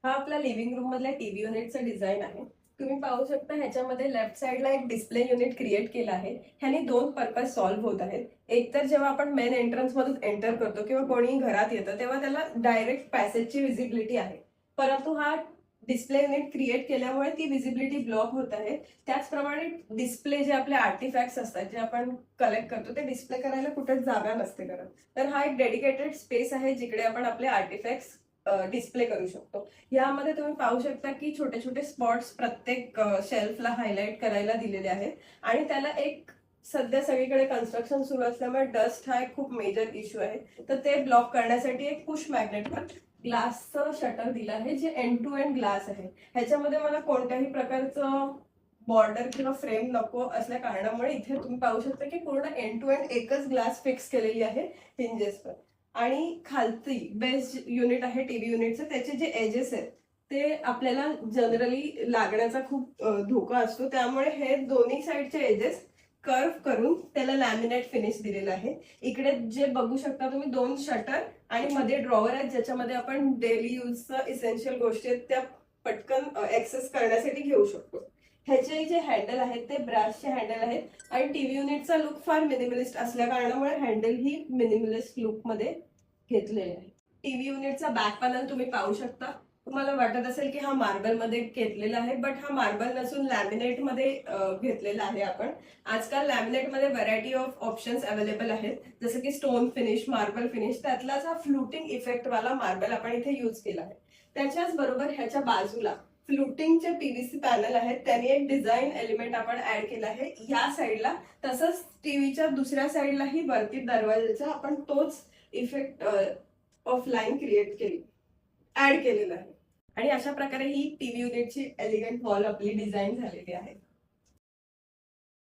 हा आपला living room मधल्या टीव्ही युनिटचा डिझाइन आहे. तुम्ही पाहू शकता ह्याच्यामध्ये लेफ्ट साइडला एक डिस्प्ले युनिट क्रिएट केलं आहे. ह्याने दोन पर्पज सॉल्व्ह होत आहेत. एक तर जेव्हा आपण मेन एंट्रन्स मधून एंटर करतो किंवा कोणी घरात येतं तेव्हा त्याला डायरेक्ट पॅसेजची विजिबिलिटी आहे. परंतु हा डिस्प्ले युनिट क्रिएट केल्यामुळे ती विजिबिलिटी ब्लॉक होत आहे. त्याचप्रमाणे डिस्प्ले जे आपले आर्टिफॅक्ट्स असतात जे आपण कलेक्ट करतो ते डिस्प्ले करायला कुठेच जागा नसते करत. तर हा एक डेडिकेटेड स्पेस आहे जिकडे आपण आपले आर्टिफॅक्ट्स डिस्प्ले करू शकतो. यामध्ये तुम्ही पाहू शकता की छोटे छोटे स्पॉट्स प्रत्येक शेल्फला हायलाइट करायला दिलेले आहेत आणि त्याला एक सध्या सगळीकडे कन्स्ट्रक्शन सुरू असल्यामुळे डस्ट हा एक खूप मेजर इश्यू आहे. तर ते ब्लॉक करण्यासाठी एक पुश मॅग्नेटवर ग्लासचं शटर दिलं आहे जे एंड टू एंड ग्लास आहे. ह्याच्यामध्ये मला कोणत्याही प्रकारचं बॉर्डर किंवा फ्रेम नको असल्या कारणामुळे इथे तुम्ही पाहू शकता की पूर्ण एंड टू एंड एकच ग्लास फिक्स केलेली आहे हिंजेसवर. आणि खालती बेस युनिट आहे टीव्ही युनिटचं त्याचे जे एजेस आहेत ते आपल्याला जनरली लागण्याचा खूप धोका असतो. त्यामुळे हे दोन्ही साईडचे एजेस कर्व करून त्याला लॅमिनेट फिनिश दिलेलं आहे. इकडे जे बघू शकता तुम्ही दोन शटर आणि मध्ये ड्रॉवर आहेत ज्याच्यामध्ये आपण डेली यूजचं इसेन्शियल गोष्टी आहेत त्या पटकन ऍक्सेस करण्यासाठी घेऊ शकतो. ह्याचे जे हँडल आहेत ते ब्रासचे हँडल आहेत आणि टीव्ही युनिटचा लुक फार मिनिमलिस्ट असल्या कारणामुळे हँडल ही मिनिमलिस्ट लुक मध्ये घेतलेले आहे. टीव्ही युनिटचा बॅक पॅनल तुम्ही पाहू शकता. तुम्हाला वाटत असेल की हा मार्बल मध्ये घेतलेला आहे, बट हा मार्बल नसून लॅमिनेट मध्ये घेतलेला आहे आपण. आजकाल लॅमिनेट मध्ये व्हरायटी ऑफ ऑप्शन्स अवेलेबल आहेत, जसं की स्टोन फिनिश, मार्बल फिनिश. त्यातलाच हा फ्लुटिंग इफेक्ट वाला मार्बल आपण इथे यूज केला आहे. त्याच्याच बरोबर ह्याच्या बाजूला फ्लुटिंगचे पीव्हीसी पॅनल आहेत, त्यांनी एक डिझाईन एलिमेंट आपण ऍड केला आहे या साईडला. तसंच टीव्हीच्या दुसऱ्या साईडलाही वरती दरवाजाचा आपण तोच इफेक्ट ऑफ लाईन क्रिएट केली, ऍड केलेला आहे. आणि अशा प्रकारे ही टीव्ही युनिटची एलिगंट वॉल आपली डिझाईन झालेली आहे.